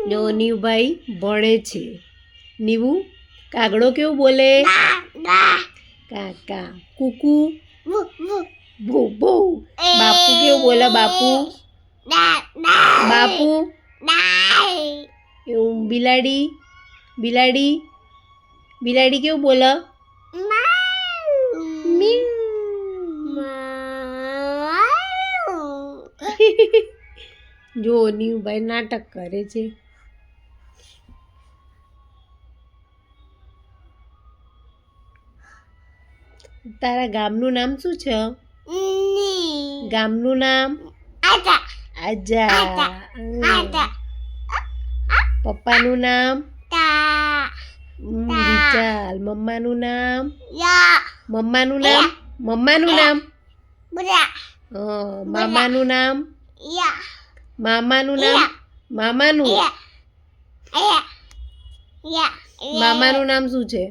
જો નીવુભાઈ ભણે છે. નીવુ કાગડો કેવું બોલે? કાકા. કુકુ ભૂ ભૂ. બાપુ કેવું બોલે? બાપુ બાપુ. એવું બિલાડી બિલાડી બિલાડી કેવું બોલે? જો નીવુભાઈ નાટક કરે છે. તારા ગામનું નામ શું છે? ગામનું નામ? આજા. પપ્પાનું નામ? વિચાલ. મમ્માનું નામ? મમ્માનું નામ? મમ્માનું નામ? મામાનું નામ? મામાનું નામ? મામાનું મામાનું નામ શું છે?